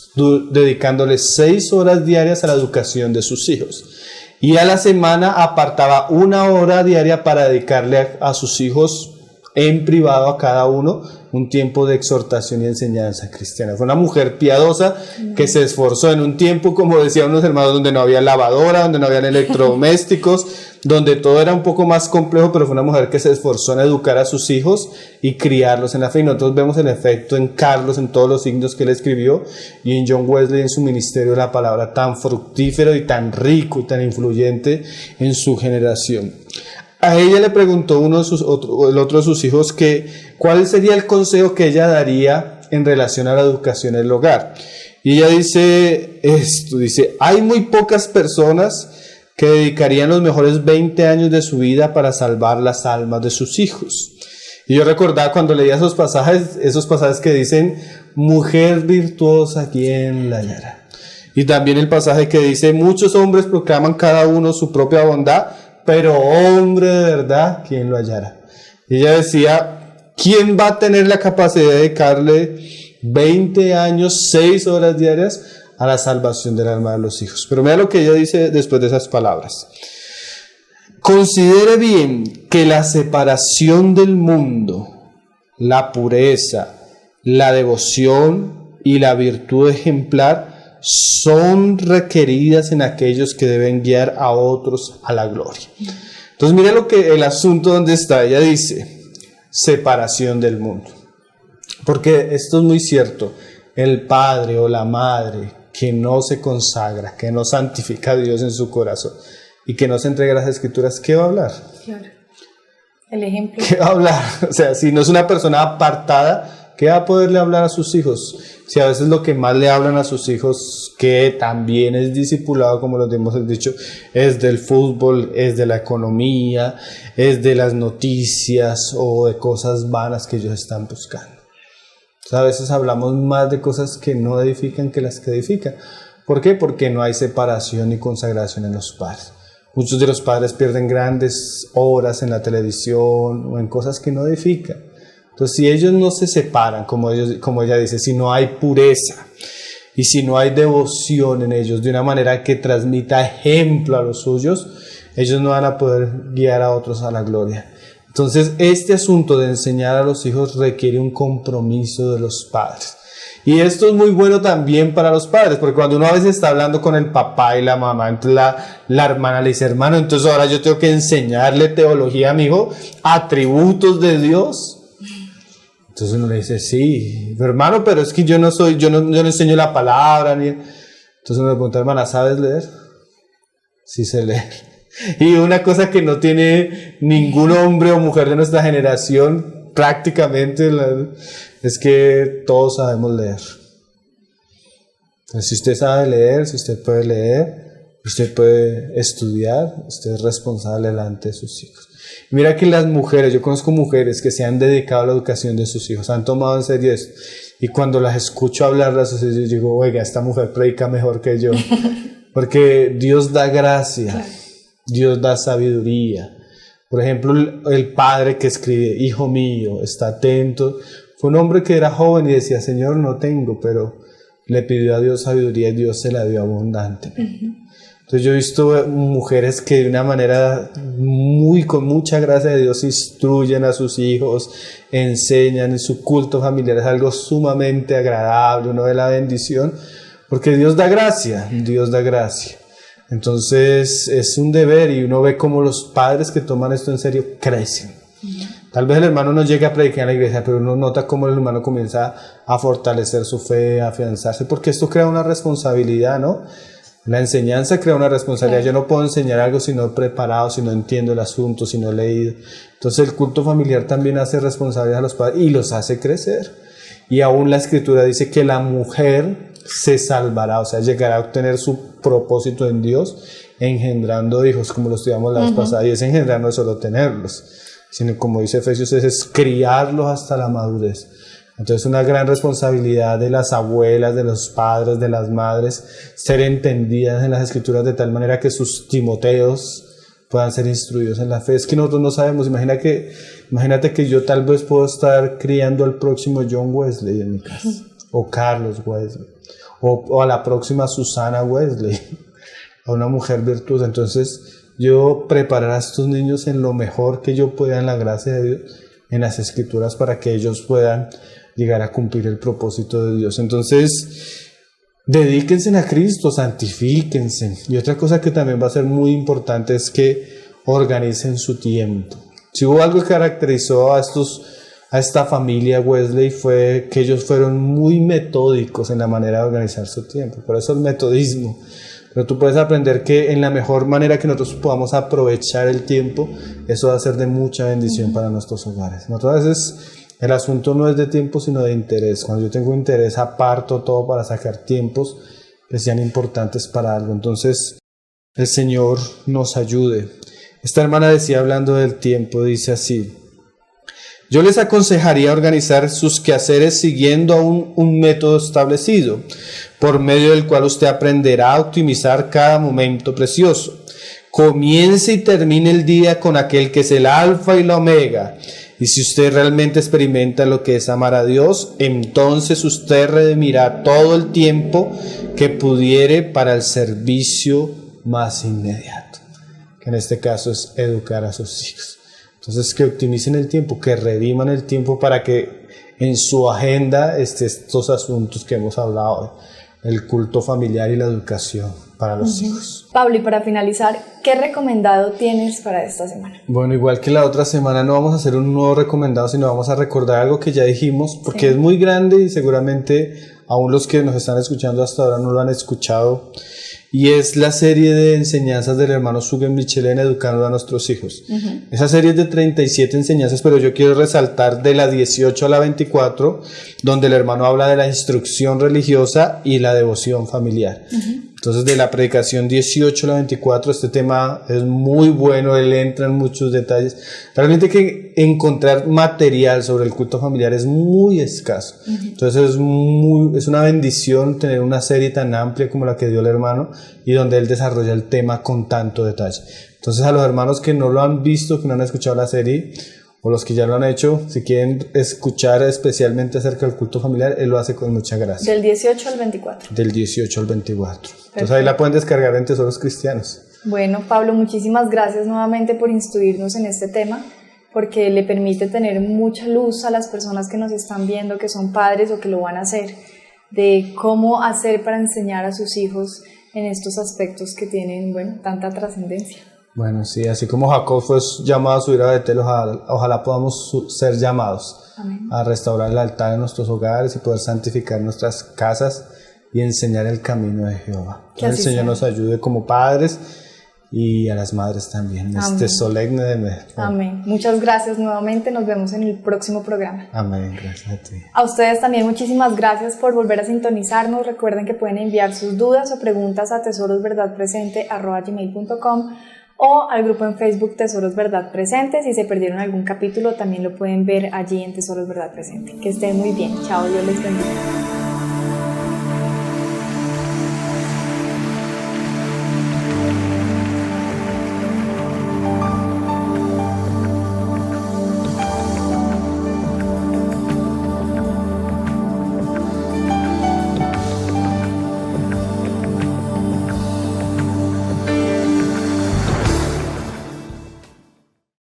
dedicándole 6 horas diarias a la educación de sus hijos. Y a la semana apartaba 1 hora diaria para dedicarle a sus hijos en privado a cada uno un tiempo de exhortación y enseñanza cristiana. Fue una mujer piadosa que se esforzó en un tiempo, como decían unos hermanos, donde no había lavadora, donde no había electrodomésticos, donde todo era un poco más complejo, pero fue una mujer que se esforzó en educar a sus hijos y criarlos en la fe. Y nosotros vemos el efecto en Carlos, en todos los signos que él escribió, y en John Wesley en su ministerio de la palabra, tan fructífero y tan rico y tan influyente en su generación. A ella le preguntó el otro de sus hijos cuál sería el consejo que ella daría en relación a la educación en el hogar. Y ella dice esto, dice, hay muy pocas personas que dedicarían los mejores 20 años de su vida para salvar las almas de sus hijos. Y yo recordaba cuando leía esos pasajes que dicen, mujer virtuosa, ¿quién la hallará? Y también el pasaje que dice, muchos hombres proclaman cada uno su propia bondad, pero hombre de verdad, ¿quién lo hallará? Y ella decía, ¿quién va a tener la capacidad de dedicarle 20 años, 6 horas diarias a la salvación del alma de los hijos? Pero mira lo que ella dice después de esas palabras. Considere bien que la separación del mundo, la pureza, la devoción y la virtud ejemplar son requeridas en aquellos que deben guiar a otros a la gloria. Entonces mira el asunto donde está. Ella dice, separación del mundo. Porque esto es muy cierto. El padre o la madre que no se consagra, que no santifica a Dios en su corazón y que no se entrega a las escrituras, ¿qué va a hablar? Claro. El ejemplo. ¿Qué va a hablar? O sea, si no es una persona apartada, ¿qué va a poderle hablar a sus hijos? Si a veces lo que más le hablan a sus hijos, que también es discipulado, como lo hemos dicho, es del fútbol, es de la economía, es de las noticias o de cosas vanas que ellos están buscando. Entonces, a veces hablamos más de cosas que no edifican que las que edifican. ¿Por qué? Porque no hay separación ni consagración en los padres. Muchos de los padres pierden grandes horas en la televisión o en cosas que no edifican. Entonces, si ellos no se separan, como ella dice, si no hay pureza y si no hay devoción en ellos de una manera que transmita ejemplo a los suyos, ellos no van a poder guiar a otros a la gloria. Entonces, este asunto de enseñar a los hijos requiere un compromiso de los padres. Y esto es muy bueno también para los padres, porque cuando uno a veces está hablando con el papá y la mamá, entonces la hermana le dice, hermano, entonces ahora yo tengo que enseñarle teología a mi hijo, atributos de Dios. Entonces uno le dice, sí, hermano, pero es que yo no enseño la palabra. Entonces uno le pregunta, hermana, ¿sabes leer? Sí sé leer. Y una cosa que no tiene ningún hombre o mujer de nuestra generación, prácticamente, es que todos sabemos leer. Entonces, si usted sabe leer, si usted puede leer, usted puede estudiar, usted es responsable delante de sus hijos. Mira que las mujeres, yo conozco mujeres que se han dedicado a la educación de sus hijos, han tomado en serio esto. Y cuando las escucho hablarlas, yo digo, oiga, esta mujer predica mejor que yo. Porque Dios da gracia, Dios da sabiduría. Por ejemplo, el padre que escribe, hijo mío, está atento. Fue un hombre que era joven y decía, Señor, no tengo, pero le pidió a Dios sabiduría y Dios se la dio abundantemente. Entonces yo he visto mujeres que de una manera con mucha gracia de Dios instruyen a sus hijos, enseñan, en su culto familiar es algo sumamente agradable, uno ve la bendición, porque Dios da gracia, Dios da gracia. Entonces es un deber y uno ve cómo los padres que toman esto en serio crecen. Tal vez el hermano no llegue a predicar en la iglesia, pero uno nota cómo el hermano comienza a fortalecer su fe, a afianzarse, porque esto crea una responsabilidad, ¿no? La enseñanza crea una responsabilidad. Yo no puedo enseñar algo si no he preparado, si no entiendo el asunto, si no he leído. Entonces el culto familiar también hace responsabilidad a los padres y los hace crecer. Y aún la Escritura dice que la mujer se salvará, o sea, llegará a obtener su propósito en Dios engendrando hijos, como lo estudiamos la vez pasada. Y es engendrar no es solo tenerlos, sino como dice Efesios, es criarlos hasta la madurez. Entonces una gran responsabilidad de las abuelas, de los padres, de las madres, ser entendidas en las Escrituras de tal manera que sus Timoteos puedan ser instruidos en la fe. Es que nosotros no sabemos, imagínate que yo tal vez puedo estar criando al próximo John Wesley en mi casa, o Carlos Wesley, o a la próxima Susana Wesley, a una mujer virtuosa. Entonces yo preparar a estos niños en lo mejor que yo pueda en la gracia de Dios, en las Escrituras, para que ellos puedan llegar a cumplir el propósito de Dios. Entonces, dedíquense a Cristo, santifíquense. Y otra cosa que también va a ser muy importante es que organicen su tiempo. Si hubo algo que caracterizó a esta familia Wesley fue que ellos fueron muy metódicos en la manera de organizar su tiempo. Por eso el metodismo. Pero tú puedes aprender que en la mejor manera que nosotros podamos aprovechar el tiempo, eso va a ser de mucha bendición para nuestros hogares. Nosotros a veces el asunto no es de tiempo, sino de interés. Cuando yo tengo interés, aparto todo para sacar tiempos que sean importantes para algo. Entonces, el Señor nos ayude. Esta hermana decía, hablando del tiempo, dice así: yo les aconsejaría organizar sus quehaceres siguiendo un método establecido, por medio del cual usted aprenderá a optimizar cada momento precioso. Comience y termine el día con aquel que es el alfa y la omega. Y si usted realmente experimenta lo que es amar a Dios, entonces usted redimirá todo el tiempo que pudiere para el servicio más inmediato, que en este caso es educar a sus hijos. Entonces, que optimicen el tiempo, que rediman el tiempo para que en su agenda estén estos asuntos que hemos hablado, el culto familiar y la educación para los hijos. Pablo, y para finalizar, ¿qué recomendado tienes para esta semana? Bueno, igual que la otra semana no vamos a hacer un nuevo recomendado, sino vamos a recordar algo que ya dijimos, porque es muy grande y seguramente aún los que nos están escuchando hasta ahora no lo han escuchado. Y es la serie de enseñanzas del hermano Sugen Michelén educando a nuestros hijos. Esa serie es de 37 enseñanzas, pero yo quiero resaltar de la 18 a la 24, donde el hermano habla de la instrucción religiosa y la devoción familiar. Entonces, de la predicación 18 a la 24, este tema es muy bueno, él entra en muchos detalles. Realmente que encontrar material sobre el culto familiar es muy escaso. Entonces, es una bendición tener una serie tan amplia como la que dio el hermano y donde él desarrolla el tema con tanto detalle. Entonces, a los hermanos que no lo han visto, que no han escuchado la serie, o los que ya lo han hecho, si quieren escuchar especialmente acerca del culto familiar, él lo hace con mucha gracia. Del 18 al 24. Del 18 al 24. Entonces ahí la pueden descargar en Tesoros Cristianos. Bueno, Pablo, muchísimas gracias nuevamente por instruirnos en este tema, porque le permite tener mucha luz a las personas que nos están viendo, que son padres o que lo van a hacer, de cómo hacer para enseñar a sus hijos en estos aspectos que tienen, bueno, tanta trascendencia. Bueno, sí, así como Jacob fue llamado a subir a Betel, ojalá podamos ser llamados a restaurar el altar en nuestros hogares y poder santificar nuestras casas y enseñar el camino de Jehová. Que el Señor nos ayude como padres y a las madres también. Este solemne de mes. Amén. Muchas gracias nuevamente. Nos vemos en el próximo programa. Amén. Gracias a ti. A ustedes también muchísimas gracias por volver a sintonizarnos. Recuerden que pueden enviar sus dudas o preguntas a tesorosverdadpresente@gmail.com o al grupo en Facebook Tesoros Verdad Presente. Si se perdieron algún capítulo, también lo pueden ver allí en Tesoros Verdad Presente. Que estén muy bien. Chao, Dios les bendiga.